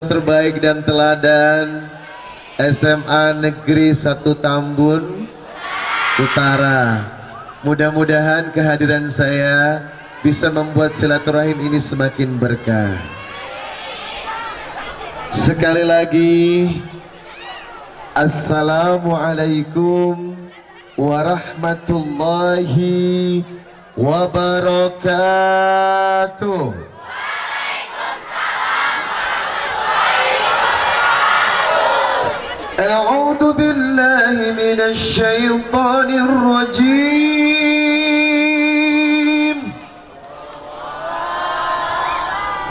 terbaik dan teladan SMA Negeri 1 Tambun Utara. Mudah-mudahan kehadiran saya bisa membuat silaturahim ini semakin berkah. Sekali lagi, Assalamualaikum warahmatullahi wabarakatuh. أعوذ بالله من الشيطان الرجيم.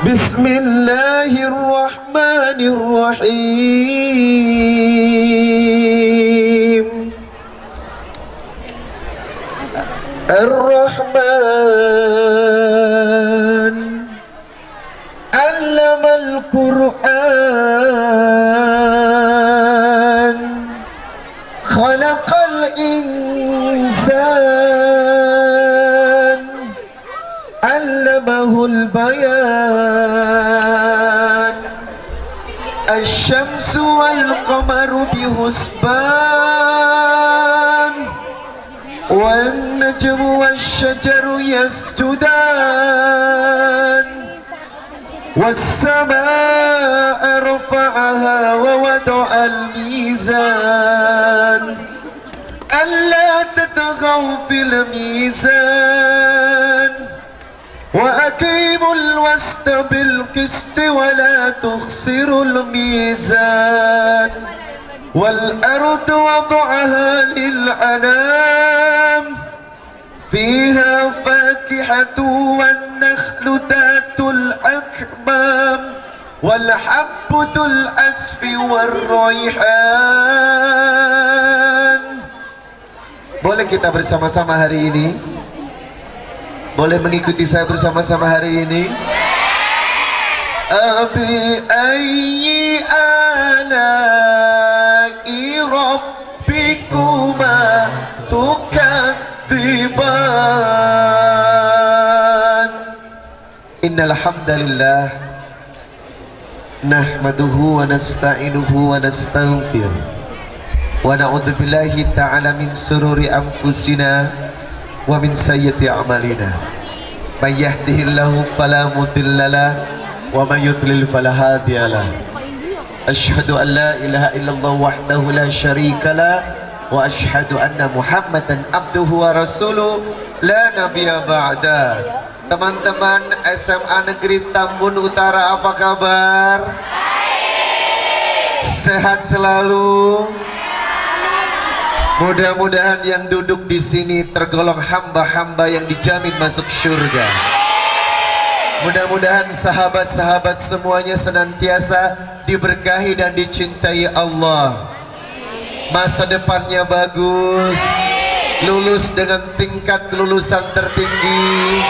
بسم الله الرحمن الرحيم. الرحمن علم القرآن خلق الإنسان علمه البيان. الشمس والقمر بحسبان والنجم والشجر يسجدان والسماء رفعها ووضع الميزان ألا تطغوا في الميزان وأقيموا الوزن بالقسط ولا تخسروا الميزان. والأرض وضعها للأنام فيها فاكهة والنخل ذات الأكمام والحب ذو العصف والريحان. Boleh kita bersama-sama hari ini? Boleh mengikuti saya bersama-sama hari ini? Abi ayyi ala'i rabbikuma tukadziban. Innal hamdalillah nahmaduhu wa nasta'inuhu wa nastaghfiruh wa na'udzu billahi ta'ala min sururi anfusina wa min sayyiati a'malina. May yahdihillahu fala mudhillalah wa may yudlil fala hadiyalah. Asyhadu an la ilaha illallah wahdahu la syarikalah wa asyhadu anna Muhammadan abduhu wa rasuluh la nabiyya ba'da. Teman-teman SMA Negeri Tambun Utara, apa kabar? Sehat selalu. Mudah-mudahan yang duduk di sini tergolong hamba-hamba yang dijamin masuk surga. Mudah-mudahan sahabat-sahabat semuanya senantiasa diberkahi dan dicintai Allah. Masa depannya bagus, lulus dengan tingkat kelulusan tertinggi,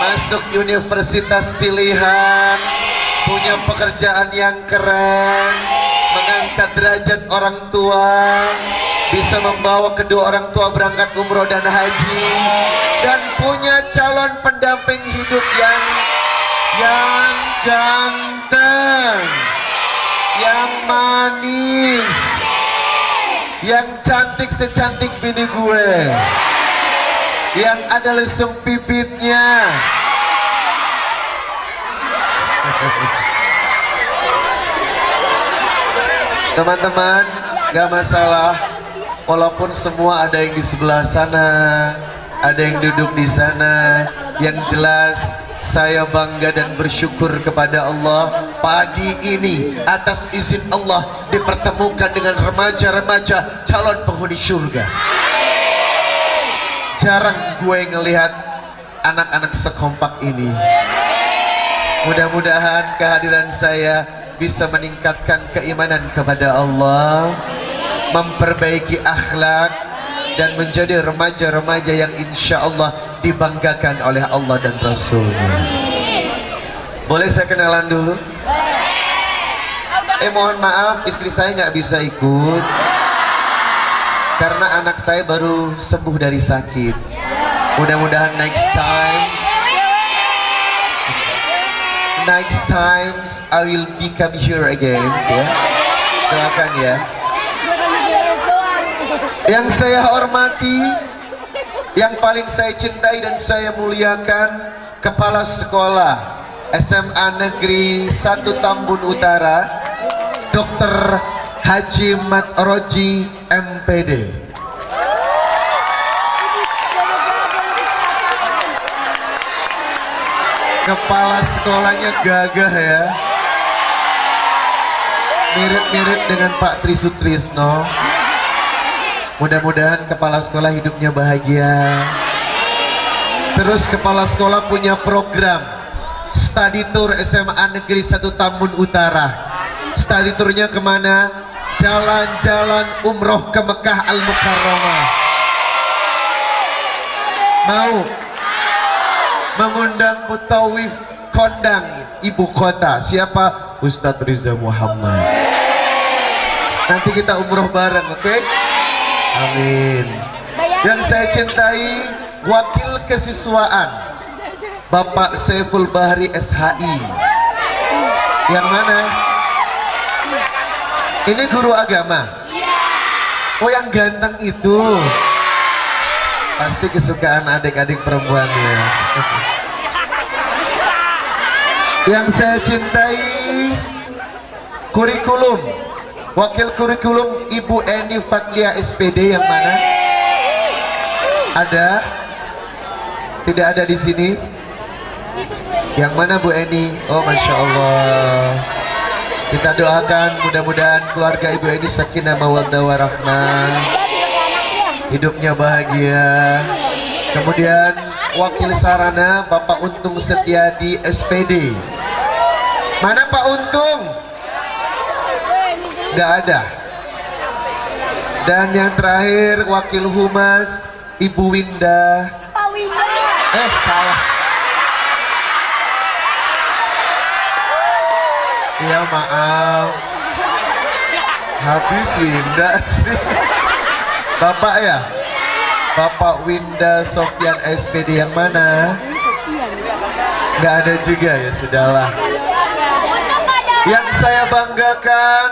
masuk universitas pilihan, punya pekerjaan yang keren, mengangkat derajat orang tua, bisa membawa kedua orang tua berangkat umroh dan haji, dan punya calon pendamping hidup yang ganteng, yang manis, yang cantik secantik bini gue, yang ada lesung bibitnya. Teman-teman, gak masalah walaupun semua ada yang di sebelah sana, ada yang duduk di sana. Yang jelas saya bangga dan bersyukur kepada Allah pagi ini atas izin Allah dipertemukan dengan remaja-remaja calon penghuni surga. Jarang gue ngelihat anak-anak sekompak ini. Mudah-mudahan kehadiran saya bisa meningkatkan keimanan kepada Allah, memperbaiki akhlak, dan menjadi remaja-remaja yang insya Allah dibanggakan oleh Allah dan Rasulnya. Boleh saya kenalan dulu? Mohon maaf, istri saya nggak bisa ikut karena anak saya baru sembuh dari sakit. Mudah-mudahan next time next times I will become here again. Ya, doakan ya. Yang saya hormati, yang paling saya cintai dan saya muliakan, Kepala Sekolah SMA Negeri 1 Tambun Utara, Dr. Haji Mat Roji MPD. Kepala sekolahnya gagah ya, mirip-mirip dengan Pak Tri Sutrisno. Mudah-mudahan kepala sekolah hidupnya bahagia. Terus kepala sekolah punya program study tour SMA Negeri 1 Tambun Utara. Study tournya kemana? Jalan-jalan umroh ke Mekah Al-Mukarramah. Mau mengundang mutawif kondang ibu kota. Siapa? Ustadz Riza Muhammad. Nanti kita umroh bareng, oke? Amin. Yang saya cintai, Wakil Kesiswaan Bapak Saiful Bahri SHI. Yang mana? Ini guru agama. Oh, yang ganteng itu pasti kesukaan adik-adik perempuannya. Yang saya cintai, kurikulum, wakil kurikulum Ibu Eni Fatlia SPD. Yang mana? Ada? Tidak ada di sini. Yang mana Bu Eni? Oh, Masya Allah. Kita doakan mudah-mudahan keluarga Ibu Eni sakinah mawaddah warahmah, hidupnya bahagia. Kemudian wakil sarana Bapak Untung Setiadi SPD. Mana Pak Untung? Nggak ada. Dan yang terakhir wakil humas Ibu Winda. Pak Winda. Salah. Ya maaf. Habis Winda sih. Bapak ya? Bapak Winda Sofyan SPD. Yang mana? Nggak ada juga, ya sudahlah. Yang saya banggakan,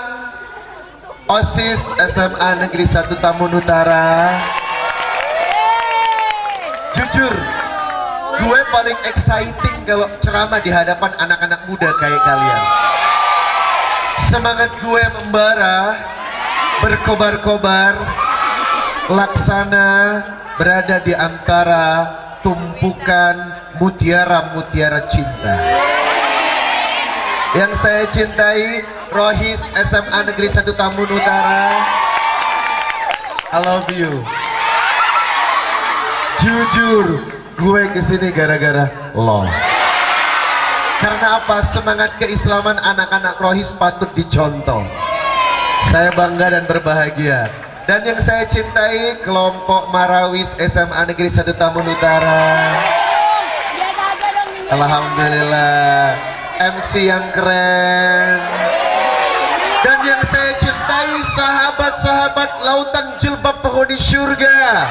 OSIS SMA Negeri 1 Tambun Utara. Jujur, gue paling exciting kalau ceramah di hadapan anak-anak muda kayak kalian. Semangat gue membara, berkobar-kobar, laksana berada di antara tumpukan mutiara-mutiara cinta. Yang saya cintai, Rohis SMA Negeri 1 Tambun Utara. I love you. Jujur, gue kesini gara-gara lo. Karena apa? Semangat keislaman anak-anak Rohis patut dicontoh. Saya bangga dan berbahagia. Dan yang saya cintai, kelompok Marawis SMA Negeri 1 Tambun Utara. Alhamdulillah, MC yang keren. Dan yang saya cintai, sahabat-sahabat lautan jilbab penghuni surga.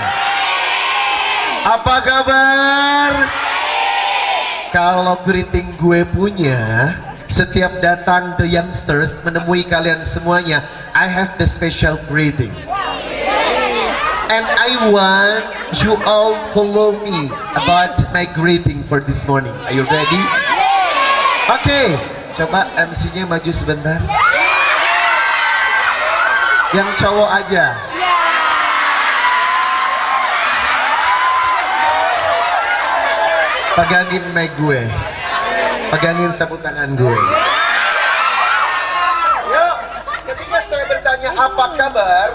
Apa kabar? Kalau greeting gue punya, setiap datang The Youngsters menemui kalian semuanya, I have the special greeting. And I want you all follow me about my greeting for this morning. Are you ready? Oke, coba MC-nya maju sebentar. Yang cowok aja. Pegangin mic gue, pegangin sapu tangan gue. Yuk, ketika saya bertanya apa kabar,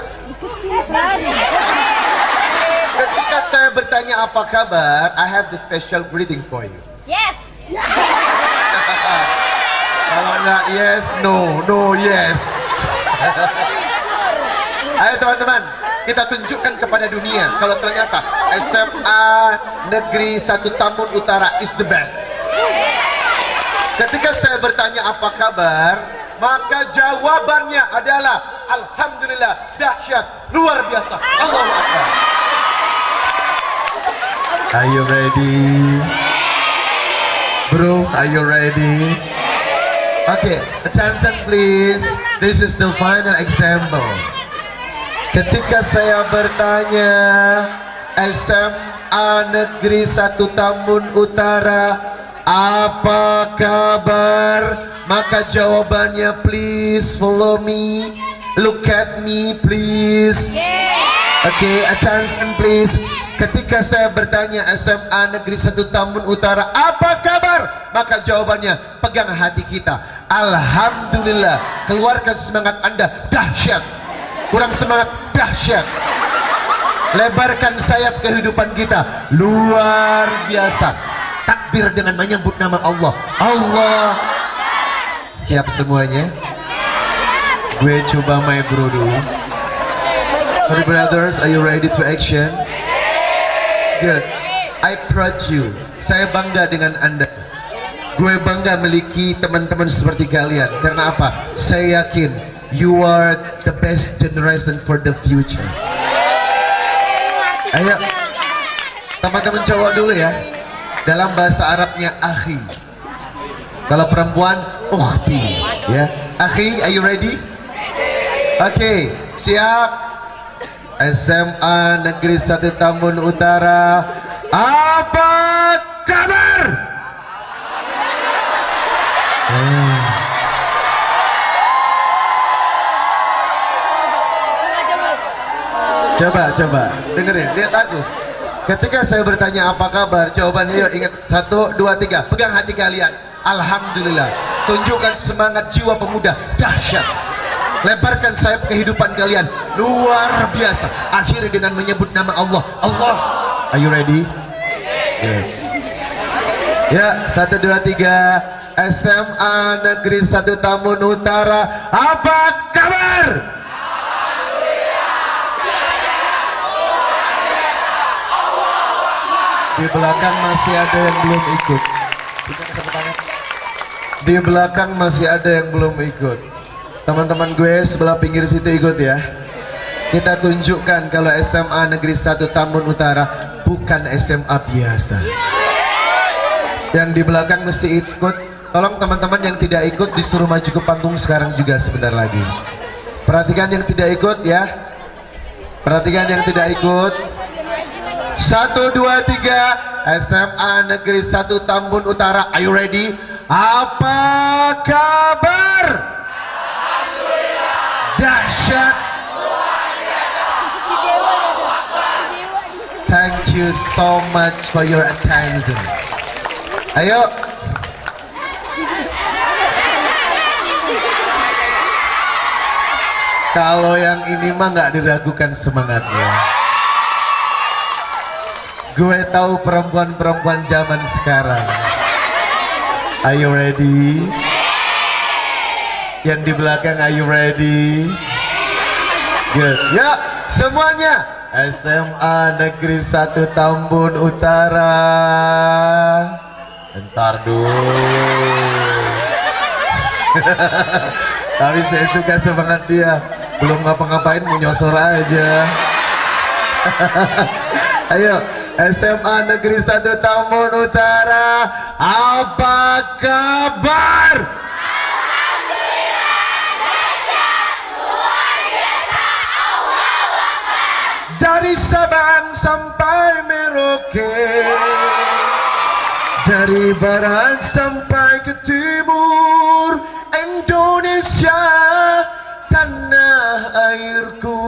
ketika saya bertanya apa kabar, I have the special greeting for you. Yes. Kalau nggak yes, no, no yes. Ayo teman-teman, kita tunjukkan kepada dunia kalau ternyata SMA Negeri 1 Tambun Utara is the best. Ketika saya bertanya apa kabar, maka jawabannya adalah alhamdulillah, dahsyat, luar biasa. Allahu Akbar. Are you ready? Bro, are you ready? Okay, attention please. This is the final example. Ketika saya bertanya SMA Negeri 1 Tambun Utara, apa kabar? Maka jawabannya please follow me, look at me please. Okay, attention please. Ketika saya bertanya SMA Negeri 1 Tambun Utara, apa kabar? Maka jawabannya, pegang hati kita. Alhamdulillah. Keluarkan semangat Anda, dahsyat. Kurang semangat, dahsyat. Lebarkan sayap kehidupan kita, luar biasa. Takbir dengan menyebut nama Allah. Allah. Siap semuanya? Gue coba my bro dulu. Sorry brothers, are you ready to action? Good. I proud you. Saya bangga dengan Anda. Gue bangga memiliki teman-teman seperti kalian. Karena apa? Saya yakin you are the best generation for the future. Ayo, teman-teman cowok dulu ya. Dalam bahasa Arabnya akhi. Kalau perempuan ukhti, ya. Akhi, are you ready? Oke, siap. SMA Negeri 1 Tambun Utara, apa kabar? Coba dengerin, lihat aku. Ketika saya bertanya apa kabar, jawabannya yuk ingat 1, 2, 3. Pegang hati kalian. Alhamdulillah. Tunjukkan semangat jiwa pemuda, dahsyat. Lebarkan sayap kehidupan kalian, luar biasa. Akhiri dengan menyebut nama Allah. Allah. Are you ready? Yes. Ya, 1, 2, 3. SMA Negeri 1 Tambun Utara, apa kabar? Di belakang masih ada yang belum ikut. Di belakang masih ada yang belum ikut. Teman-teman gue sebelah pinggir situ ikut ya. Kita tunjukkan kalau SMA Negeri 1 Tambun Utara bukan SMA biasa. Yang di belakang mesti ikut. Tolong teman-teman yang tidak ikut disuruh maju ke panggung sekarang juga sebentar lagi. Perhatikan yang tidak ikut ya. Perhatikan yang tidak ikut. 1, 2, 3. SMA Negeri 1 Tambun Utara, are you ready? Apa kabar? Dahsyat. Thank you so much for your attention. Ayo. Kalau yang ini mah nggak diragukan semangatnya. Gue tahu perempuan-perempuan zaman sekarang. Are you ready? Yang di belakang, are you ready? Good. Ya, semuanya. SMA Negeri 1 Tambun Utara. Bentar dulu. Tapi saya suka semangat dia. Belum ngapa-ngapain mau nyosor aja. Ayo, SMA Negeri 1 Tambun Utara, apa kabar? Dari Sabang sampai Merauke, dari barat sampai ke timur, Indonesia tanah airku.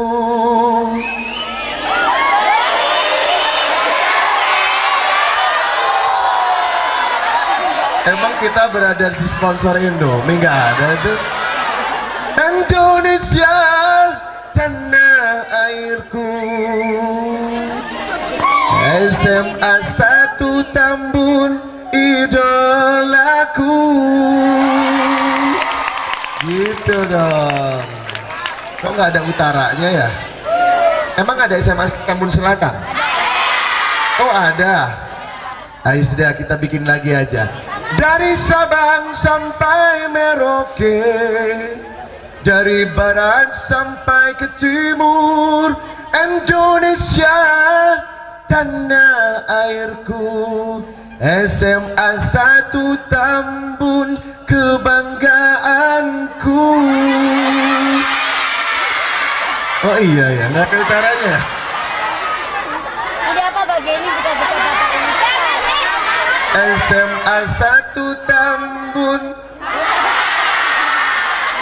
Emang kita berada di sponsor Indomie? Nggak ada itu. Indonesia tanah airku. SMA 1 Tambun idolaku. Gitu dong. Kok nggak ada utaranya ya? Emang ada SMA Tambun Selatan? Oh ada. Ayo sudah, kita bikin lagi aja. Dari Sabang sampai Merauke, dari barat sampai ke timur, Indonesia tanah airku. SMA 1 Tambun kebanggaanku. Oh iya ya, nggak ada caranya. Jadi apa bagian ini juga bisa Bapak ini? SMA 1 Tambun.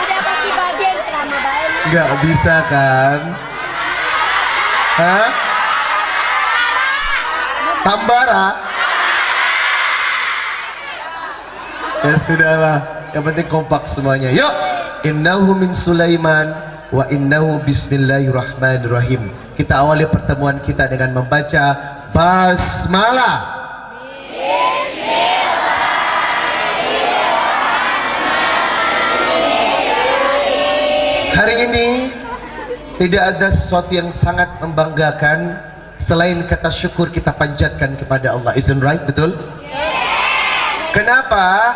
Udah pasti bagian selama baik. Nggak bisa kan? Hah? Tambara? Ya sudahlah, yang penting kompak semuanya. Yuk, innahu min Sulaiman wa innahu bismillahirrahmanirrahim. Kita awali pertemuan kita dengan membaca basmalah. Hari ini tidak ada sesuatu yang sangat membanggakan selain kata syukur kita panjatkan kepada Allah. Isn't right? Betul? Kenapa?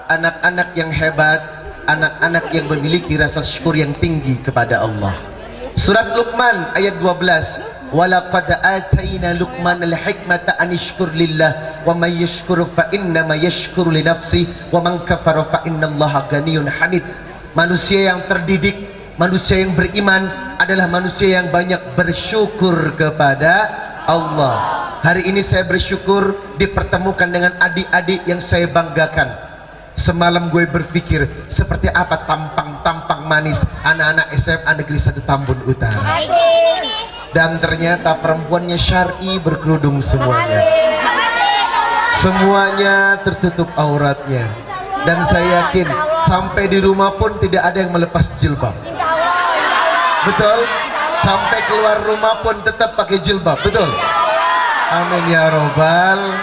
Anak-anak yang hebat, anak-anak yang memiliki rasa syukur yang tinggi kepada Allah. Surat Luqman ayat 12. Walaqad atayna Luqmanal hikmata an yashkur lillah wa may yashkur fa innama yashkuru li nafsi wa man kafara fa innallaha ghaniyyun hamid. Manusia yang terdidik, manusia yang beriman adalah manusia yang banyak bersyukur kepada Allah. Hari ini saya bersyukur dipertemukan dengan adik-adik yang saya banggakan. Semalam gue berpikir seperti apa tampang-tampang manis anak-anak SMA Negeri 1 Tambun Utara. Dan ternyata perempuannya syar'i, berkerudung semuanya. Semuanya tertutup auratnya. Dan saya yakin sampai di rumah pun tidak ada yang melepas jilbab. Betul? Sampai keluar rumah pun tetap pakai jilbab. Betul? Amin ya robbal.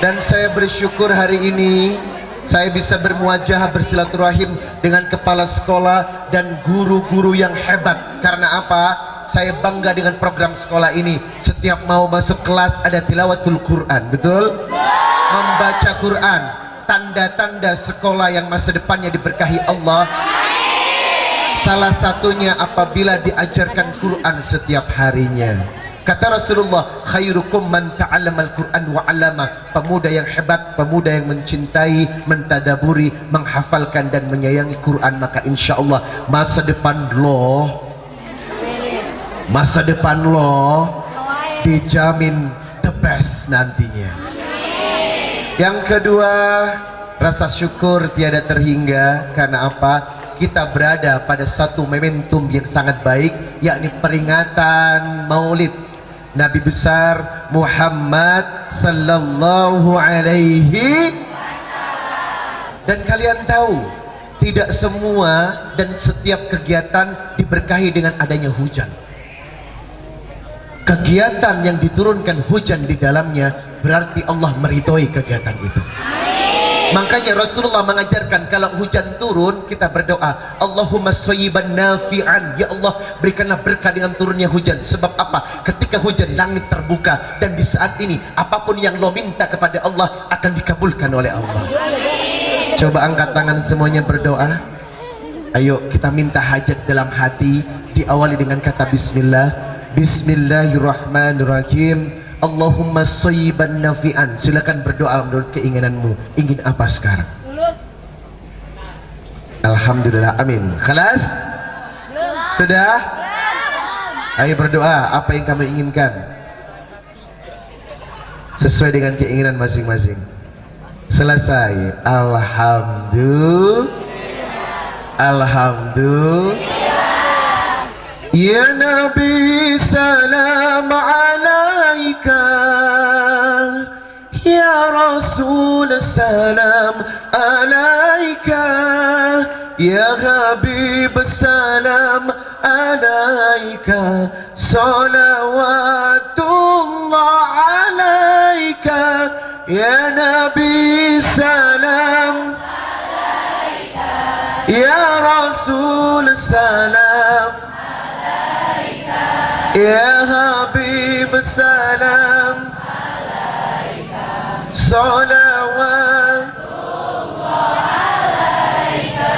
Dan saya bersyukur hari ini saya bisa bermuajah bersilaturahim dengan kepala sekolah dan guru-guru yang hebat. Karena apa? Saya bangga dengan program sekolah ini. Setiap mau masuk kelas ada tilawatul Quran. Betul? Membaca Quran. Tanda-tanda sekolah yang masa depannya diberkahi Allah. Salah satunya apabila diajarkan Quran setiap harinya. Kata Rasulullah, khairukum man ta'allamal Quran wa 'allama. Pemuda yang hebat, pemuda yang mencintai, mentadaburi, menghafalkan dan menyayangi Quran, maka insya Allah masa depan lo dijamin the best nantinya. Yang kedua, rasa syukur tiada terhingga. Karena apa? Kita berada pada satu momentum yang sangat baik, yakni peringatan Maulid Nabi besar Muhammad sallallahu alaihi. Dan kalian tahu, tidak semua dan setiap kegiatan diberkahi dengan adanya hujan. Kegiatan yang diturunkan hujan di dalamnya berarti Allah meridhoi kegiatan itu. Makanya Rasulullah mengajarkan kalau hujan turun kita berdoa, Allahumma shayyiban nafi'an. Ya Allah, berikanlah berkah dengan turunnya hujan. Sebab apa? Ketika hujan langit terbuka, dan di saat ini apapun yang lo minta kepada Allah akan dikabulkan oleh Allah. Coba angkat tangan semuanya berdoa. Ayo kita minta hajat dalam hati. Diawali dengan kata bismillah. Bismillahirrahmanirrahim. Allahumma shayyiban nafi'an. Silakan berdoa menurut keinginanmu. Ingin apa sekarang? Lulus. Alhamdulillah, amin. Khalas? Sudah? Ayo berdoa. Apa yang kamu inginkan? Sesuai dengan keinginan masing-masing. Selesai. Alhamdulillah. Alhamdulillah. Ya Nabi salam alaika, ya Rasul salam alaika, ya Habib salam alaika, salawatullah alaika, ya Nabi salam alaika, ya Rasul salam, ya Habib salam alaika, salawatullah alaika,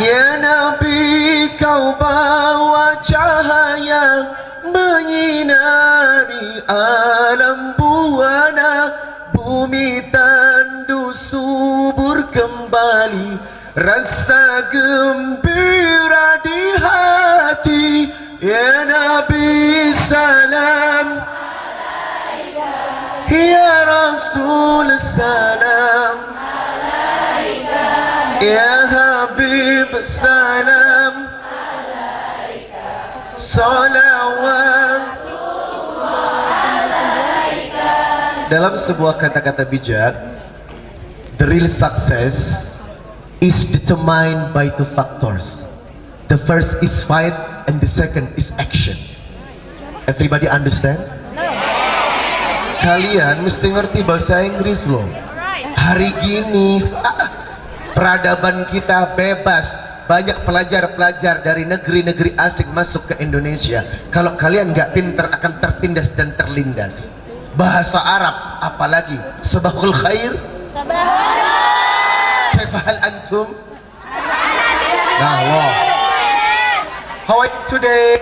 ya Nabi kau bawa cahaya menyinari alam buana bumi tandu subur kembali, rasa gembira di hati. Ya Nabi salam, ya Rasul salam, ya Habib salam, salawat. Dalam sebuah kata-kata bijak, the real success is determined by two factors. The first is fight and the second is action. Everybody understand? Kalian mesti ngerti bahasa Inggris loh. Hari gini peradaban kita bebas, banyak pelajar-pelajar dari negeri-negeri asing masuk ke Indonesia. Kalau kalian nggak pintar akan tertindas dan terlindas. Bahasa Arab apalagi, sabahul khair, kaifa hal antum? Nah, wow. How are you today?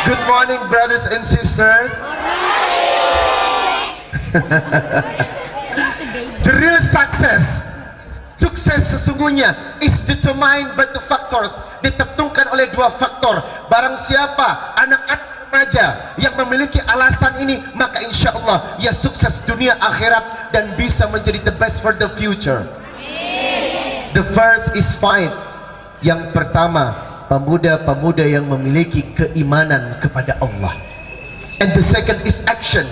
Good morning, brothers and sisters. The real success, sukses sesungguhnya is determined by two factors, ditentukan oleh dua faktor. Barang siapa anak-anak remaja yang memiliki alasan ini, maka insya Allah ia sukses dunia akhirat dan bisa menjadi the best for the future. The first is fight. Yang pertama, pemuda-pemuda yang memiliki keimanan kepada Allah. And the second is action.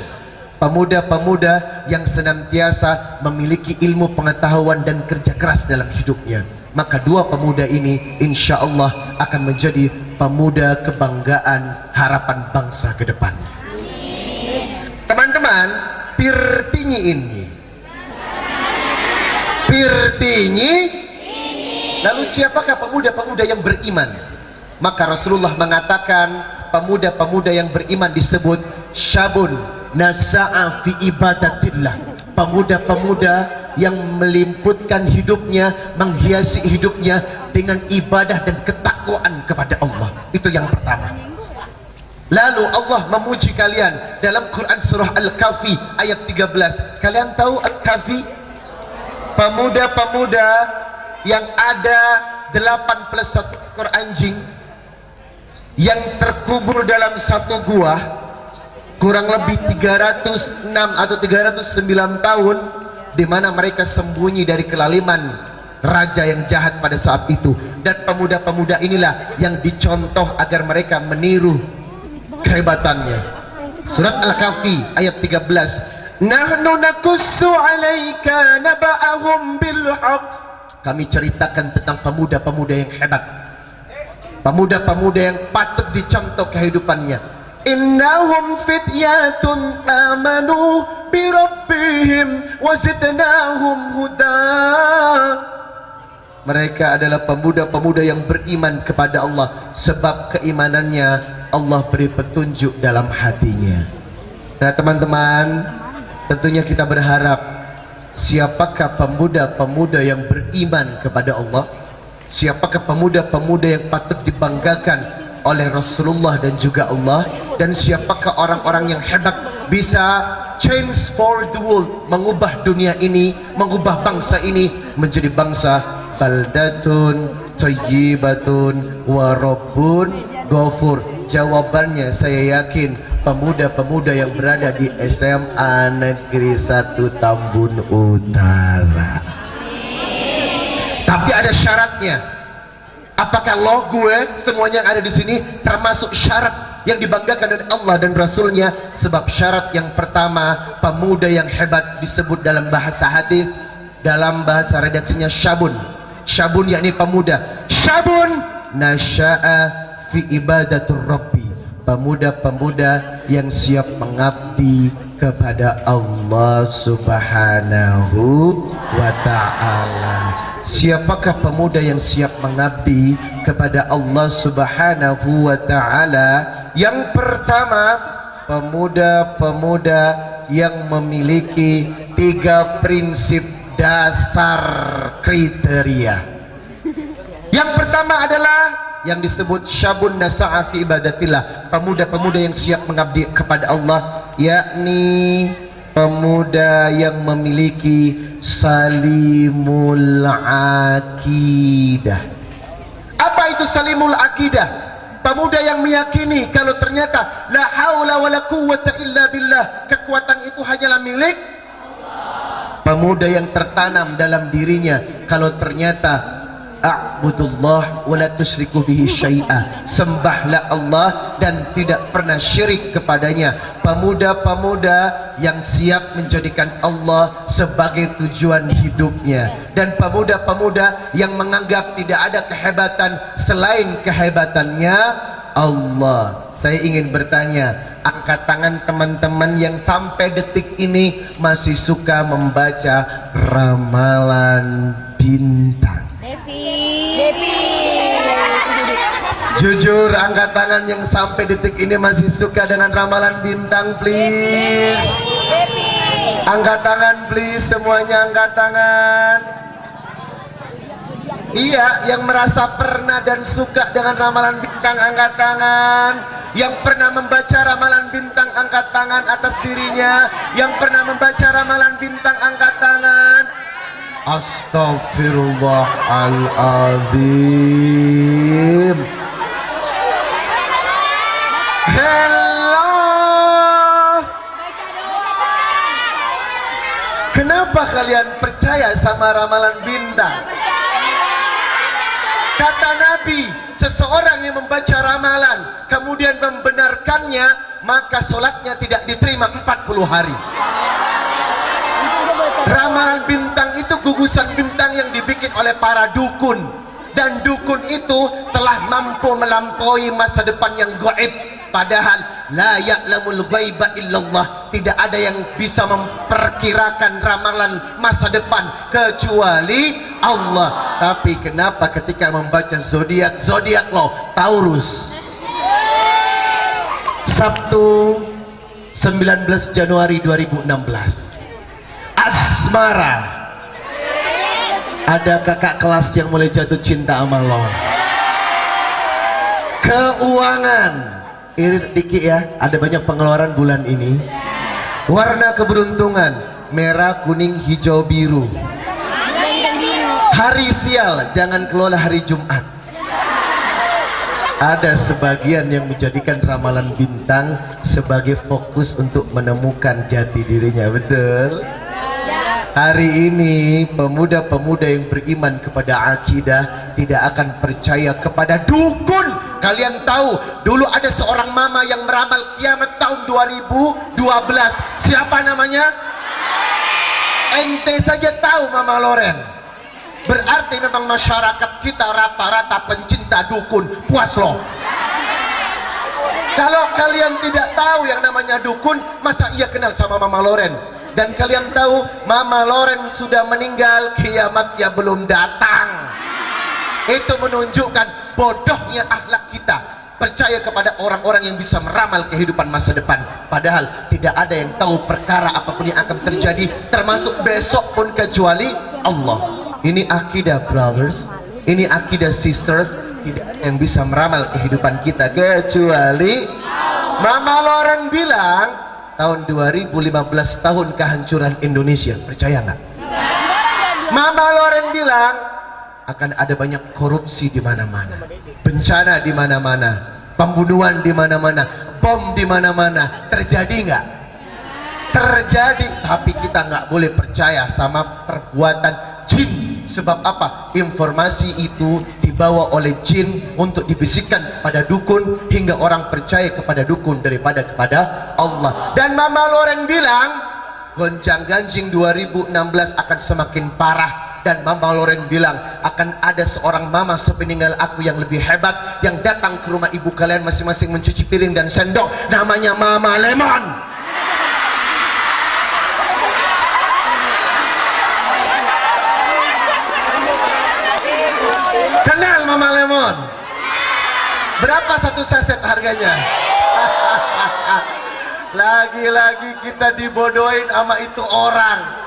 Pemuda-pemuda yang senantiasa memiliki ilmu pengetahuan dan kerja keras dalam hidupnya. Maka dua pemuda ini insya Allah akan menjadi pemuda kebanggaan harapan bangsa ke depan. Teman-teman, pirtinyi ini. Pirtinyi. Lalu siapakah pemuda-pemuda yang beriman? Maka Rasulullah mengatakan pemuda-pemuda yang beriman disebut syabun nasa'a fi ibadatillah. Pemuda-pemuda yang melimputkan hidupnya, menghiasi hidupnya dengan ibadah dan ketakwaan kepada Allah. Itu yang pertama. Lalu Allah memuji kalian dalam Quran surah Al-Kahfi ayat 13. Kalian tahu Al-Kahfi? Pemuda-pemuda yang ada 8 plus 1 ekor anjing yang terkubur dalam satu gua kurang lebih 306 atau 309 tahun, di mana mereka sembunyi dari kelaliman raja yang jahat pada saat itu. Dan pemuda-pemuda inilah yang dicontoh agar mereka meniru kehebatannya. Surat Al-Kahfi ayat 13. Nahnu nakussu 'alaika naba'ahum bil haqq. Kami ceritakan tentang pemuda-pemuda yang hebat, pemuda-pemuda yang patut dicontoh kehidupannya. Innahum fityatun amanu bi rabbihim wa zidnahum huda. Mereka adalah pemuda-pemuda yang beriman kepada Allah, sebab keimanannya Allah beri petunjuk dalam hatinya. Nah teman-teman, tentunya kita berharap siapakah pemuda-pemuda yang beriman kepada Allah? Siapakah pemuda-pemuda yang patut dibanggakan oleh Rasulullah dan juga Allah? Dan siapakah orang-orang yang hebat bisa change for the world, mengubah dunia ini, mengubah bangsa ini menjadi bangsa baldatun thayyibatun wa rabbun ghafur? Jawabannya saya yakin pemuda-pemuda yang berada di SMA Negeri 1 Tambun Utara. Tapi ada syaratnya. Apakah lo, gue, semuanya yang ada di sini termasuk syarat yang dibanggakan oleh Allah dan Rasulnya? Sebab syarat yang pertama, pemuda yang hebat disebut dalam bahasa hadis, dalam bahasa redaksinya syabun. Syabun yakni pemuda. Syabun nasya'a fi ibadatur rabbi. Pemuda-pemuda yang siap mengabdi kepada Allah Subhanahu wa ta'ala. Siapakah pemuda yang siap mengabdi kepada Allah Subhanahu wa ta'ala? Yang pertama, pemuda-pemuda yang memiliki 3 prinsip dasar kriteria. Yang pertama adalah yang disebut syabun nasa'a fi ibadatillah, pemuda-pemuda yang siap mengabdi kepada Allah, yakni pemuda yang memiliki salimul akidah. Apa itu salimul akidah? Pemuda yang meyakini kalau ternyata la haula wala quwwata illa billah, kekuatan itu hanyalah milik Allah. Pemuda yang tertanam dalam dirinya kalau ternyata a'budullah wa la tusyriku bihi syai'a, sembahlah Allah dan tidak pernah syirik kepadanya. Pemuda-pemuda yang siap menjadikan Allah sebagai tujuan hidupnya, dan pemuda-pemuda yang menganggap tidak ada kehebatan selain kehebatannya Allah. Saya ingin bertanya, angkat tangan teman-teman yang sampai detik ini masih suka membaca ramalan bintang. Devi. Jujur, angkat tangan yang sampai detik ini masih suka dengan ramalan bintang, please. Devi. Angkat tangan, please. Semuanya angkat tangan. Iya, yang merasa pernah dan suka dengan ramalan bintang angkat tangan. Yang pernah membaca ramalan bintang angkat tangan atas dirinya. Yang pernah membaca ramalan bintang angkat tangan. Astaghfirullahaladzim. Hello. Kenapa kalian percaya sama ramalan bintang? Kata Nabi, seseorang yang membaca ramalan kemudian membenarkannya, maka sholatnya tidak diterima 40 hari. Ramalan bintang itu gugusan bintang yang dibikin oleh para dukun, dan dukun itu telah mampu melampaui masa depan yang gaib. Padahal la ya'lamul ghaiba illallah, tidak ada yang bisa memperkirakan ramalan masa depan kecuali Allah. Tapi kenapa ketika membaca zodiak lo Taurus, Sabtu 19 Januari 2016, asmara, ada kakak kelas yang mulai jatuh cinta sama lo. Keuangan, irit dikit ya, ada banyak pengeluaran bulan ini. Warna keberuntungan, merah, kuning, hijau, biru. Hari sial, jangan kelola hari Jumat. Ada sebagian yang menjadikan ramalan bintang sebagai fokus untuk menemukan jati dirinya, betul? Hari ini pemuda-pemuda yang beriman kepada akidah tidak akan percaya kepada dukun. Kalian tahu dulu ada seorang mama yang meramal kiamat tahun 2012. Siapa namanya? Ente saja tahu Mama Loren. Berarti memang masyarakat kita rata-rata pencinta dukun. Puas loh. Kalau kalian tidak tahu yang namanya dukun, masa ia kenal sama Mama Loren? Dan kalian tahu Mama Loren sudah meninggal, kiamatnya belum datang. Itu menunjukkan bodohnya akhlak kita, percaya kepada orang-orang yang bisa meramal kehidupan masa depan. Padahal tidak ada yang tahu perkara apapun yang akan terjadi, termasuk besok pun kecuali Allah. Ini akidah brothers, ini akidah sisters. Tidak ada yang bisa meramal kehidupan kita kecuali Mama Loren bilang tahun 2015 tahun kehancuran Indonesia. Percaya nggak? Mama Loren bilang akan ada banyak korupsi di mana-mana, bencana di mana-mana, pembunuhan di mana-mana, bom di mana-mana. Terjadi nggak? Terjadi. Tapi kita nggak boleh percaya sama perbuatan jin. Sebab apa? Informasi itu dibawa oleh jin untuk dibisikkan pada dukun, hingga orang percaya kepada dukun daripada kepada Allah. Dan Mama Loren bilang gonjang-ganjing 2016 akan semakin parah. Dan Mama Loren bilang akan ada seorang mama sepeninggal aku yang lebih hebat, yang datang ke rumah ibu kalian masing-masing mencuci piring dan sendok. Namanya Mama Lemon. Kenal Mama Lemon? Berapa satu saset harganya? Lagi-lagi kita dibodohin sama itu orang.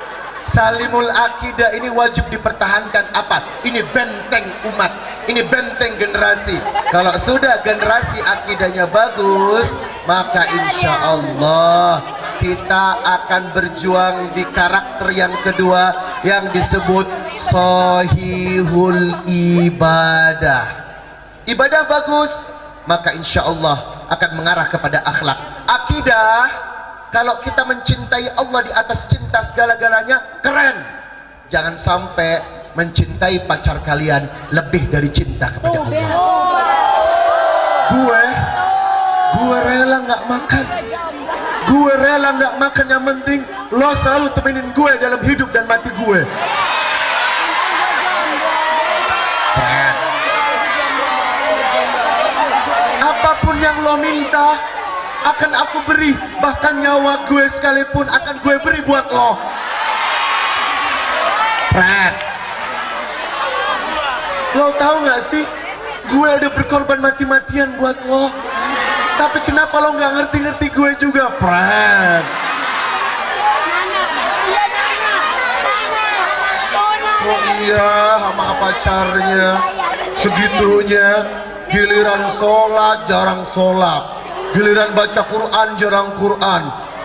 Salimul akidah ini wajib dipertahankan. Apa? Ini benteng umat, ini benteng generasi. Kalau sudah generasi akidahnya bagus, maka insya Allah kita akan berjuang di karakter yang kedua yang disebut sahihul ibadah. Ibadah bagus, maka insya Allah akan mengarah kepada akhlak. Akidah, kalau kita mencintai Allah di atas cinta segala-galanya, keren. Jangan sampai mencintai pacar kalian lebih dari cinta kepada Allah. Gue rela nggak makan, gue rela nggak makan, yang penting lo selalu temenin gue dalam hidup dan mati gue. Apapun yang lo minta akan aku beri, bahkan nyawa gue sekalipun akan gue beri buat lo. Lo tahu nggak sih, gue udah berkorban mati-matian buat lo, tapi kenapa lo nggak ngerti-ngerti gue juga, Fred? Oh iya, sama pacarnya segitunya, giliran sholat jarang sholat, giliran baca Quran jarang Quran,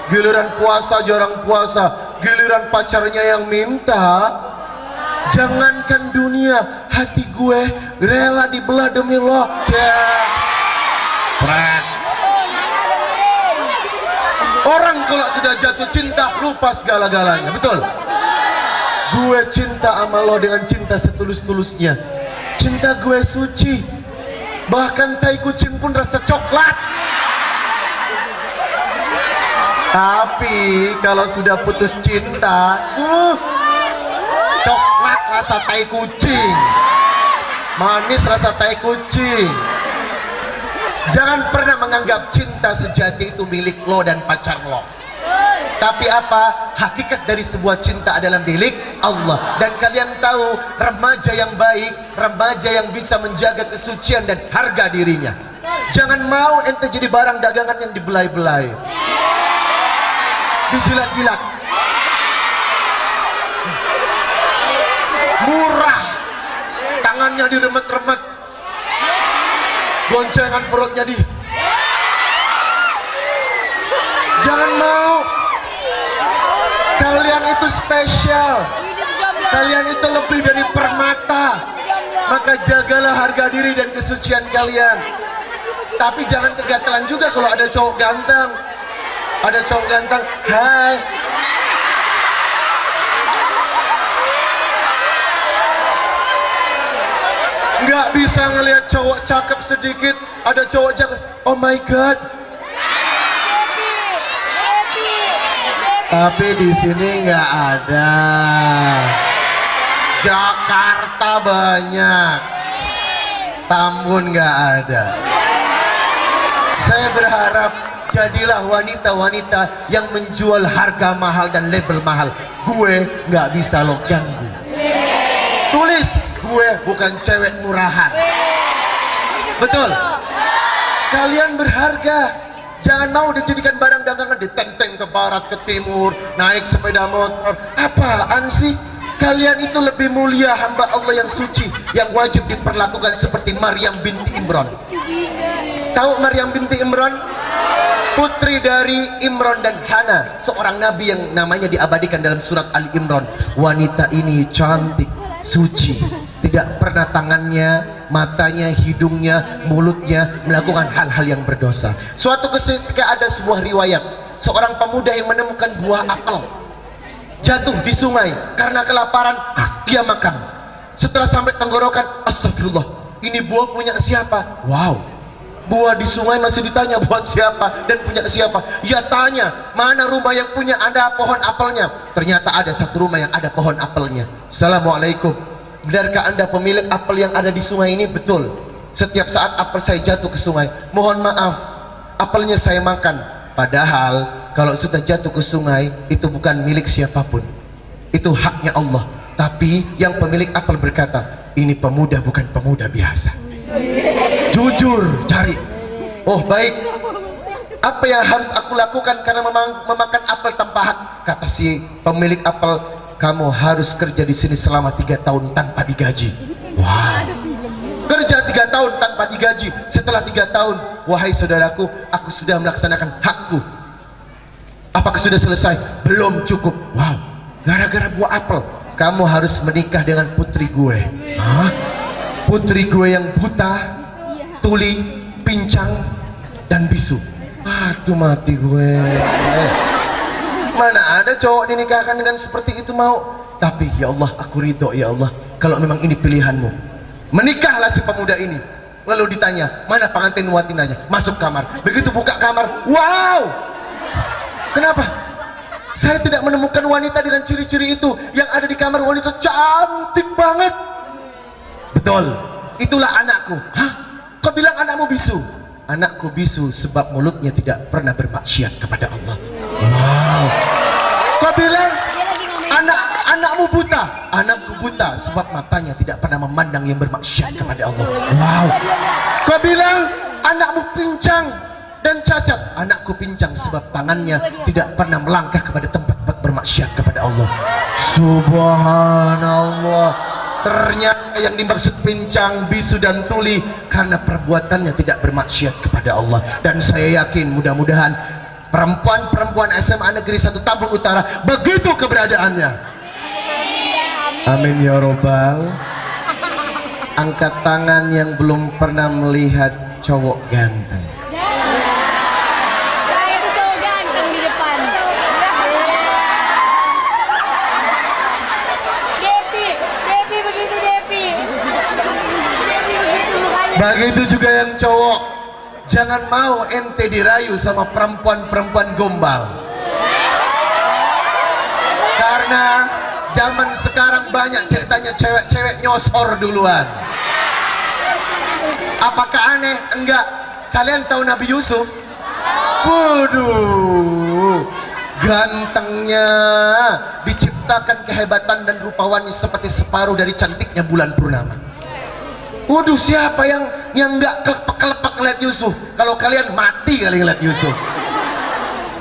giliran puasa jarang puasa, giliran pacarnya yang minta. Jangankan dunia, hati gue rela dibelah demi lo. Orang kalau sudah jatuh cinta lupa segala-galanya, betul? Gue cinta sama lo dengan cinta setulus-tulusnya. Cinta gue suci, bahkan tai kucing pun rasa coklat. Tapi kalau sudah putus cinta, coklat rasa tai kucing, manis rasa tai kucing. Jangan pernah menganggap cinta sejati itu milik lo dan pacar lo. Tapi apa? Hakikat dari sebuah cinta adalah milik Allah. Dan kalian tahu, remaja yang baik, remaja yang bisa menjaga kesucian dan harga dirinya. Jangan mau ente jadi barang dagangan yang dibelai-belai, dijilat-jilat, murah, tangannya diremet-remet, goncengan perutnya di. Jangan mau. Kalian itu spesial, kalian itu lebih dari permata. Maka jagalah harga diri dan kesucian kalian. Tapi jangan kegatelan juga kalau ada cowok ganteng. Ada cowok ganteng, hai, nggak bisa ngelihat cowok cakep sedikit. Ada cowok cakep, oh my god. Tapi di sini nggak ada. Jakarta banyak, Tambun nggak ada. Saya berharap jadilah wanita-wanita yang menjual harga mahal dan label mahal. Gue nggak bisa lo ganggu. Tulis, gue bukan cewek murahan. Betul. Kalian berharga. Jangan mau dijadikan barang dagangan, ditenteng ke barat, ke timur, naik sepeda motor. Apaan sih? Kalian itu lebih mulia hamba Allah yang suci, yang wajib diperlakukan seperti Maryam binti Imran. Tahu Maryam binti Imran? Putri dari Imran dan Hana, seorang nabi yang namanya diabadikan dalam surat Ali Imran. Wanita ini cantik, suci, tidak pernah tangannya, matanya, hidungnya, mulutnya melakukan hal-hal yang berdosa. Suatu ketika ada sebuah riwayat, seorang pemuda yang menemukan buah apel jatuh di sungai karena kelaparan, dia makan. Setelah sampai tenggorokan, astagfirullah, ini buah punya siapa? Wow, buah di sungai masih ditanya buat siapa dan punya siapa. Ya tanya, mana rumah yang punya ada pohon apelnya? Ternyata ada satu rumah yang ada pohon apelnya. Assalamualaikum, benarkah anda pemilik apel yang ada di sungai ini? Betul. Setiap saat apel saya jatuh ke sungai, mohon maaf, apelnya saya makan. Padahal kalau sudah jatuh ke sungai, itu bukan milik siapapun, itu haknya Allah. Tapi yang pemilik apel berkata, ini pemuda bukan pemuda biasa. Jujur, cari. Oh baik, apa yang harus aku lakukan karena memakan apel tanpa hak? Kata si pemilik apel, kamu harus kerja di sini selama 3 tahun tanpa digaji. Wow, kerja 3 tahun tanpa digaji. Setelah 3 tahun, wahai saudaraku, aku sudah melaksanakan hakku. Apakah sudah selesai? Belum cukup. Wow, gara-gara buah apel kamu harus menikah dengan putri gue. Hah? Putri gue yang buta, tuli, pincang, dan bisu. Aduh mati gue. Mana ada cowok dinikahkan dengan seperti itu mau. Tapi ya Allah, aku ridho ya Allah kalau memang ini pilihanmu. Menikahlah si pemuda ini. Lalu ditanya, mana pengantin watinanya? Masuk kamar. Begitu buka kamar, wow, kenapa? Saya tidak menemukan wanita dengan ciri-ciri itu. Yang ada di kamar wanita cantik banget. Betul, itulah anakku. Hah? Kau bilang anakmu bisu? Anakku bisu sebab mulutnya tidak pernah bermaksiat kepada Allah. Wow. Kau bilang anakmu buta? Anakku buta sebab matanya tidak pernah memandang yang bermaksiat kepada Allah. Wow. Kau bilang anakmu pincang dan cacat? Anakku pincang sebab tangannya tidak pernah melangkah kepada tempat-tempat bermaksiat kepada Allah. Subhanallah. Ternyata yang dimaksud pincang, bisu dan tuli karena perbuatannya tidak bermaksiat kepada Allah. Dan saya yakin mudah-mudahan perempuan-perempuan SMA Negeri 1 Tambun Utara begitu keberadaannya. Amin ya robbal. Angkat tangan yang belum pernah melihat cowok ganteng. Saya tuh cowok ganteng di depan. Depi begitu Depi begitu mukanya. Begitu juga yang cowok. Jangan mau ente dirayu sama perempuan-perempuan gombal. Karena zaman sekarang banyak ceritanya cewek-cewek nyosor duluan. Apakah aneh? Enggak. Kalian tahu Nabi Yusuf? Waduh, gantengnya, diciptakan kehebatan dan rupawannya seperti separuh dari cantiknya bulan purnama. Waduh, siapa yang enggak kelepek-kelepek ngeliat Yusuf? Kalau kalian mati kali ngeliat Yusuf.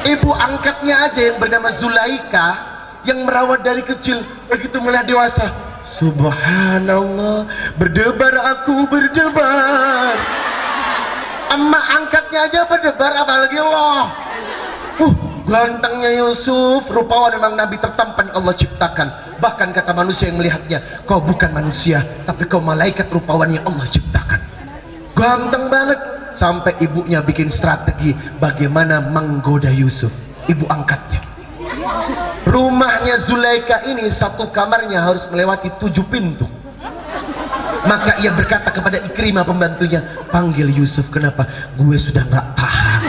Ibu angkatnya aja yang bernama Zulaika, yang merawat dari kecil, begitu melihat dewasa, subhanallah, berdebar aku berdebar. Emak angkatnya aja berdebar, apalagi Allah. Gantengnya Yusuf, rupawan memang Nabi tertampan Allah ciptakan. Bahkan kata manusia yang melihatnya, kau bukan manusia, tapi kau malaikat rupawan yang Allah ciptakan. Ganteng banget. Sampai ibunya bikin strategi bagaimana menggoda Yusuf, ibu angkatnya. Rumahnya Zulaika ini satu kamarnya harus melewati 7 pintu. Maka ia berkata kepada Ikrimah pembantunya, panggil Yusuf. Kenapa? Gue sudah gak tahan.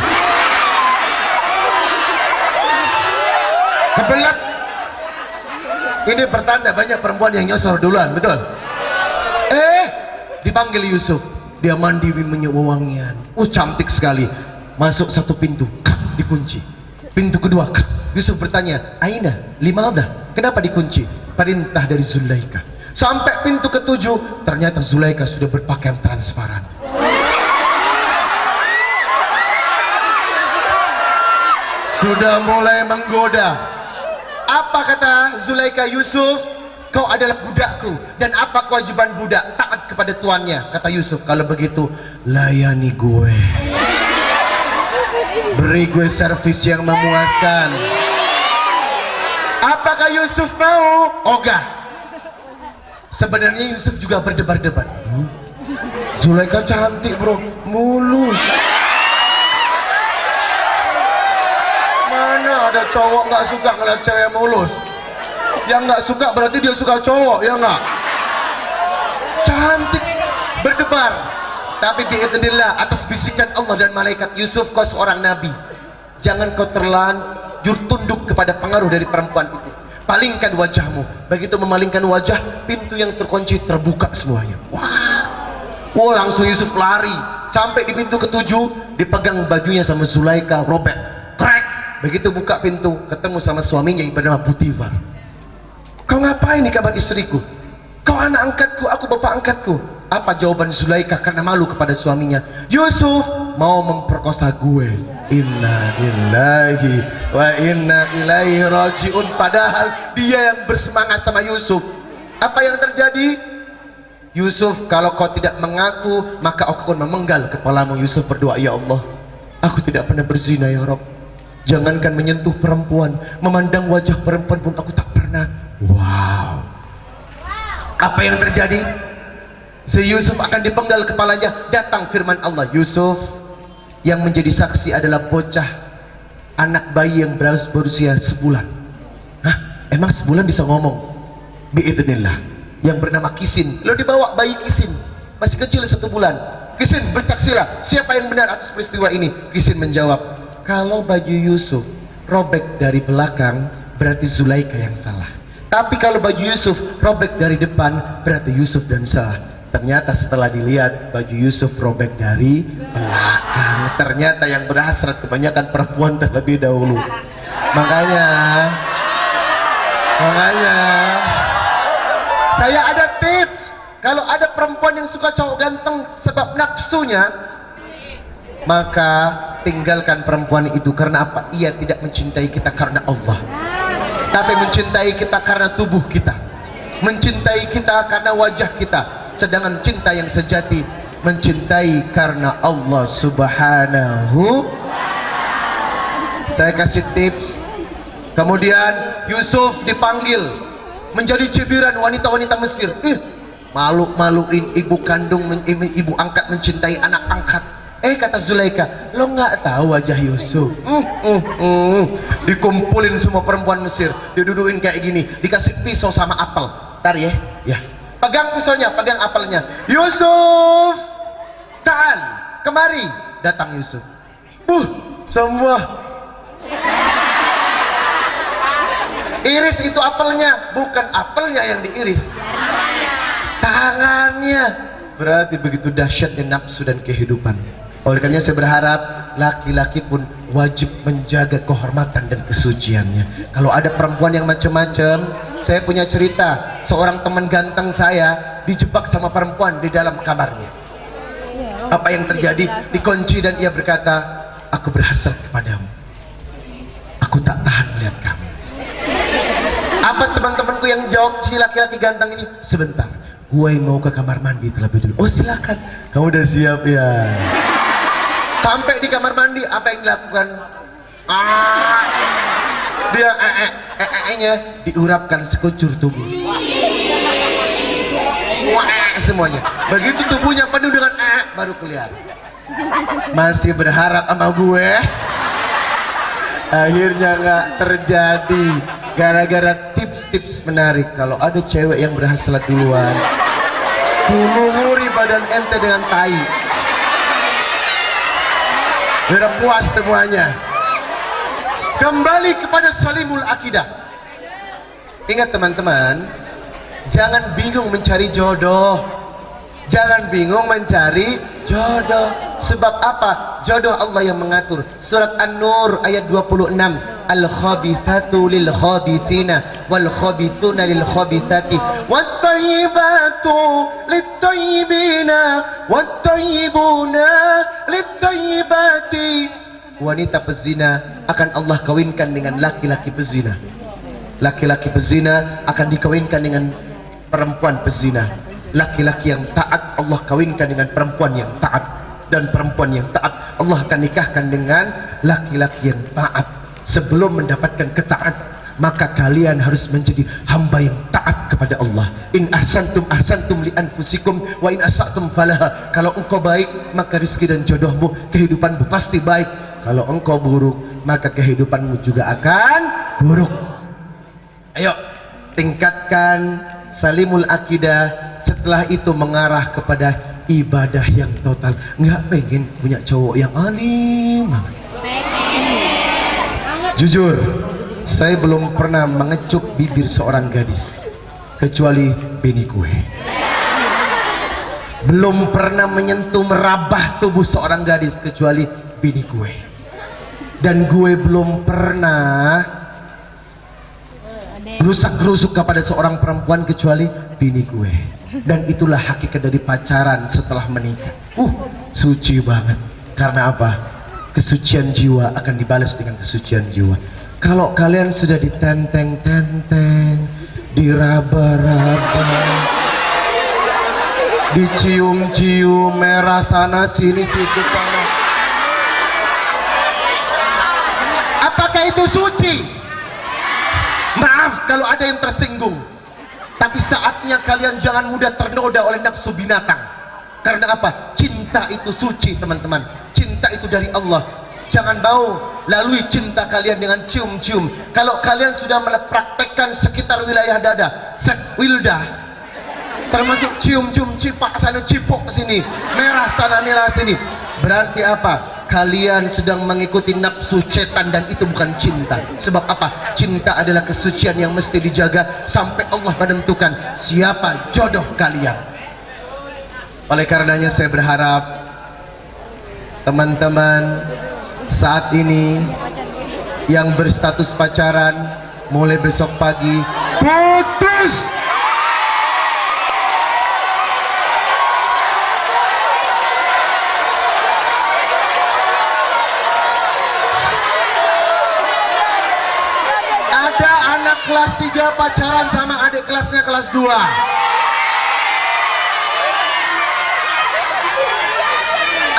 Kebelet. Ini pertanda banyak perempuan yang nyosor duluan, betul? Dipanggil Yusuf. Dia mandi minyak wangian. Cantik sekali. Masuk satu pintu, dikunci. Pintu kedua, Yusuf bertanya, Aina, limadah? Kenapa dikunci? Perintah dari Zulaika. Sampai pintu ke-7, ternyata Zulaika sudah berpakaian transparan. Sudah mulai menggoda. Apa kata Zulaika? Yusuf, kau adalah budakku, dan apa kewajiban budak? Taat kepada tuannya. Kata Yusuf, kalau begitu layani gue, beri gue servis yang memuaskan. Apakah Yusuf mau? Ogah. Sebenarnya Yusuf juga berdebar-debar. Zulaika cantik bro, mulus. Mana ada cowok nggak suka ngeliat cewek mulus? Yang nggak suka berarti dia suka cowok, ya nggak? Cantik, berdebar. Tapi biidznillah, atas bisikan Allah dan malaikat, Yusuf, kau seorang nabi. Jangan kau terlanjur tunduk kepada pengaruh dari perempuan itu. Palingkan wajahmu. Begitu memalingkan wajah, pintu yang terkunci terbuka semuanya. Wah, langsung Yusuf lari. Sampai di pintu ke-7, dipegang bajunya sama Zulaika, robek, krek. Begitu buka pintu, ketemu sama suaminya yang bernama Putifar. Kau ngapain di kamar istriku? Kau anak angkatku, aku bapak angkatku. Apa jawaban Zulaika karena malu kepada suaminya? Yusuf mau memperkosa gue. Inna lillahi wa inna ilaihi rajiun. Padahal dia yang bersemangat sama Yusuf. Apa yang terjadi? Yusuf, kalau kau tidak mengaku, maka aku akan memenggal kepalamu. Yusuf berdoa, ya Allah, aku tidak pernah berzina ya Rabb. Jangankan menyentuh perempuan, memandang wajah perempuan pun aku tak pernah. Wow. Apa yang terjadi? Si Yusuf akan dipenggal kepalanya. Datang firman Allah, Yusuf, yang menjadi saksi adalah bocah, anak bayi yang berusia sebulan. Hah? Emang sebulan bisa ngomong? Biidznillah. Yang bernama Kisin. Lalu dibawa bayi Kisin, masih kecil 1 bulan. Kisin, bersaksilah, siapa yang benar atas peristiwa ini? Kisin menjawab, kalau baju Yusuf robek dari belakang, berarti Zulaika yang salah. Tapi kalau baju Yusuf robek dari depan, berarti Yusuf dan salah. Ternyata setelah dilihat, baju Yusuf robek dari belakang. Ternyata yang berhasrat kebanyakan perempuan terlebih dahulu. Makanya saya ada tips. Kalau ada perempuan yang suka cowok ganteng sebab nafsunya, maka tinggalkan perempuan itu. Karena apa? Ia tidak mencintai kita karena Allah, tapi mencintai kita karena tubuh kita, mencintai kita karena wajah kita. Sedangkan cinta yang sejati mencintai karena Allah Subhanahu. Saya kasih tips. Kemudian Yusuf dipanggil menjadi cibiran wanita-wanita Mesir. Malu-maluin ibu kandung, ibu angkat mencintai anak angkat. Kata Zulaika, lo nggak tahu wajah Yusuf. Dikumpulin semua perempuan Mesir, didudukin kayak gini, dikasih pisau sama apel. Tar ya, pegang pisaunya, pegang apelnya. Yusuf, ta'al, kemari. Datang Yusuf. Semua iris itu apelnya, bukan apelnya yang diiris, tangannya. Berarti begitu dahsyatnya nafsu dan kehidupan. Oleh karena saya berharap laki-laki pun wajib menjaga kehormatan dan kesuciannya. Kalau ada perempuan yang macam-macam, saya punya cerita. Seorang teman ganteng saya dijebak sama perempuan di dalam kamarnya. Apa yang terjadi? Dikunci dan ia berkata, aku berhasrat kepadamu, aku tak tahan melihat kamu. Apa teman-temanku yang jawab si laki-laki ganteng ini? Sebentar, gue mau ke kamar mandi terlebih dulu. Oh silakan, kamu udah siap ya? Sampai di kamar mandi, apa yang dilakukan? Dia nya diurapkan sekujur tubuh. Semuanya. Begitu tubuhnya penuh dengan baru keluar. Masih berharap sama gue? Akhirnya nggak terjadi. Gara-gara tips-tips menarik. Kalau ada cewek yang berhasrat duluan, lumuri badan ente dengan tai. Udah puas semuanya. Kembali kepada salimul akidah. Ingat teman-teman, jangan bingung mencari jodoh. Jangan bingung mencari jodoh. Sebab apa? Jodoh Allah yang mengatur. Surat An-Nur ayat 26. Al-khabithatu lil-khabithina wal-khabithuna lil-khabithati wat-tayyibatu lit-tayyibina wat-tayyibuna lit-tayyibati. Wanita pezina akan Allah kawinkan dengan laki-laki pezina. Laki-laki pezina akan dikawinkan dengan perempuan pezina. Laki-laki yang taat Allah kawinkan dengan perempuan yang taat, dan perempuan yang taat Allah akan nikahkan dengan laki-laki yang taat. Sebelum mendapatkan ketaat, maka kalian harus menjadi hamba yang taat kepada Allah. In ahsantum ahsantum li anfusikum wa in asatum falaha. Kalau engkau baik, maka rezeki dan jodohmu, kehidupanmu pasti baik. Kalau engkau buruk, maka kehidupanmu juga akan buruk. Ayo tingkatkan salimul akidah. Setelah itu mengarah kepada ibadah yang total. Nggak pengen punya cowok yang alim. Jujur, saya belum pernah mengecup bibir seorang gadis kecuali bini gue. Belum pernah menyentuh merabah tubuh seorang gadis kecuali bini gue. Dan gue belum pernah rusak-rusuk kepada seorang perempuan kecuali bini gue. Dan itulah hakikat dari pacaran setelah menikah. Suci banget. Karena apa? Kesucian jiwa akan dibalas dengan kesucian jiwa. Kalau kalian sudah ditenteng-tenteng, diraba-raba, dicium-cium, merah sana sini situ sana, apa cinta itu suci. Maaf kalau ada yang tersinggung, tapi saatnya kalian jangan mudah ternoda oleh nafsu binatang. Karena apa? Cinta itu suci, teman-teman. Cinta itu dari Allah. Jangan mau lalui cinta kalian dengan cium-cium. Kalau kalian sudah mempraktekkan sekitar wilayah dada, wildah, termasuk cium-cium, cipak sana, cipok sini, merah sana, merah sini, berarti apa? Kalian sedang mengikuti nafsu setan, dan itu bukan cinta. Sebab apa? Cinta adalah kesucian yang mesti dijaga sampai Allah menentukan siapa jodoh kalian. Oleh karenanya saya berharap teman-teman saat ini yang berstatus pacaran mulai besok pagi putus. Ada anak kelas 3 pacaran sama adik kelasnya kelas 2.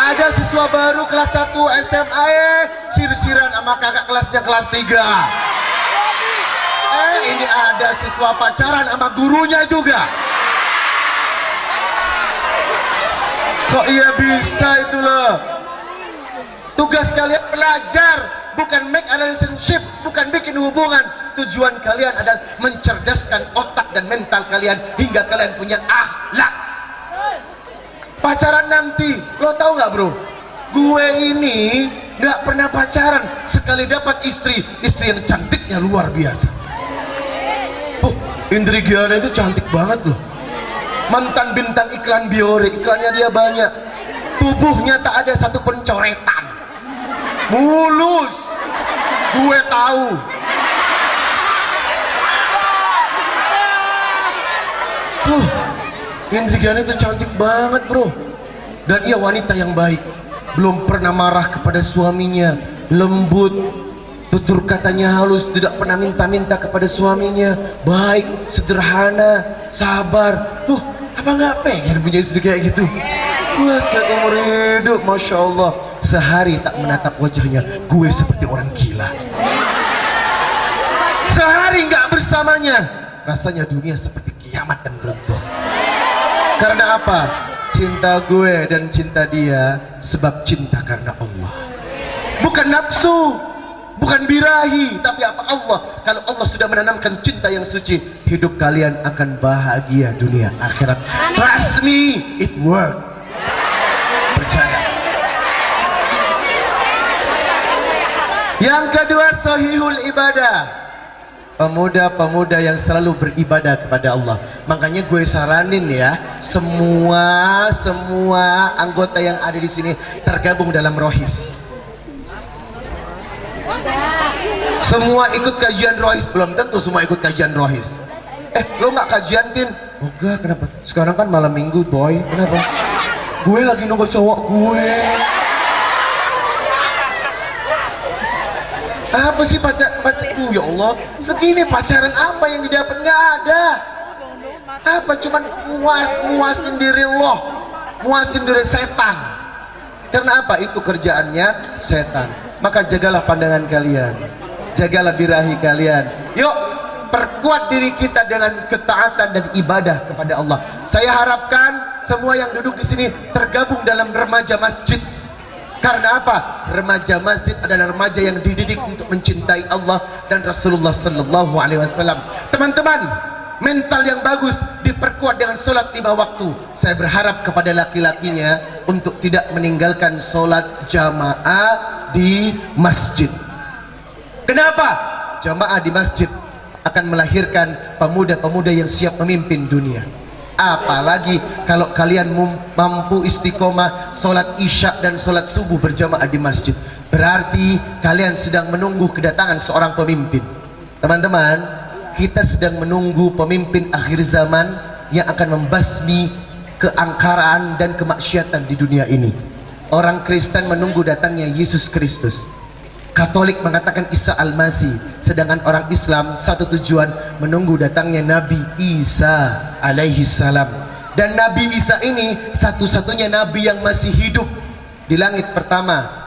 Ada siswa baru kelas 1 SMA sir-siran sama kakak kelasnya kelas 3. Ini ada siswa pacaran sama gurunya juga. Kok iya bisa itu loh. Tugas kalian belajar, bukan make a relationship, bukan bikin hubungan. Tujuan kalian adalah mencerdaskan otak dan mental kalian hingga kalian punya akhlak. Pacaran nanti, lo tau nggak bro? Gue ini nggak pernah pacaran, sekali dapat istri yang cantiknya luar biasa. Indri Giana itu cantik banget loh. Mantan bintang iklan Biore, iklannya dia banyak. Tubuhnya tak ada satu pencoretan, mulus. Gue tahu. Indri Giana itu cantik banget bro, dan ia wanita yang baik, belum pernah marah kepada suaminya, lembut, tutur katanya halus, tidak pernah minta-minta kepada suaminya, baik, sederhana, sabar. Apa nggak pengen punya istri kayak gitu? Wah, seumur hidup, masya Allah, sehari tak menatap wajahnya, gue seperti orang gila. Sehari nggak bersamanya, rasanya dunia seperti kiamat dan runtuh. Karena apa? Cinta gue dan cinta dia sebab cinta karena Allah, bukan nafsu, bukan birahi, tapi apa? Allah. Kalau Allah sudah menanamkan cinta yang suci, hidup kalian akan bahagia dunia akhirat. Trust me, it work. Percaya. Yang kedua, sahihul ibadah. Pemuda-pemuda yang selalu beribadah kepada Allah. Makanya gue saranin ya, semua anggota yang ada di sini tergabung dalam Rohis. Semua ikut kajian Rohis. Belum tentu semua ikut kajian Rohis. Lo nggak kajian Tin? Oh enggak, kenapa? Sekarang kan malam minggu boy. Kenapa? Gue lagi nunggu cowok gue. Apa sih pacar? Ya Allah, segini pacaran apa yang didapat? Nggak ada. Apa? Cuman muasin diri lo, muasin diri setan. Karena apa? Itu kerjaannya setan. Maka jagalah pandangan kalian, jagalah birahi kalian. Yuk, perkuat diri kita dengan ketaatan dan ibadah kepada Allah. Saya harapkan semua yang duduk di sini tergabung dalam remaja masjid. Karena apa? Remaja masjid adalah remaja yang dididik untuk mencintai Allah dan Rasulullah Sallallahu Alaihi Wasallam. Teman-teman, mental yang bagus diperkuat dengan sholat 5 waktu. Saya berharap kepada laki-lakinya untuk tidak meninggalkan sholat jamaah di masjid. Kenapa? Jamaah di masjid akan melahirkan pemuda-pemuda yang siap memimpin dunia. Apalagi kalau kalian mampu istiqomah sholat isya dan sholat subuh berjamaah di masjid, berarti kalian sedang menunggu kedatangan seorang pemimpin. Teman-teman, kita sedang menunggu pemimpin akhir zaman yang akan membasmi keangkaran dan kemaksiatan di dunia ini. Orang Kristen menunggu datangnya Yesus Kristus, Katolik mengatakan Isa Al-Masih, sedangkan orang Islam satu tujuan, menunggu datangnya Nabi Isa alaihi salam. Dan Nabi Isa ini satu-satunya nabi yang masih hidup di langit pertama.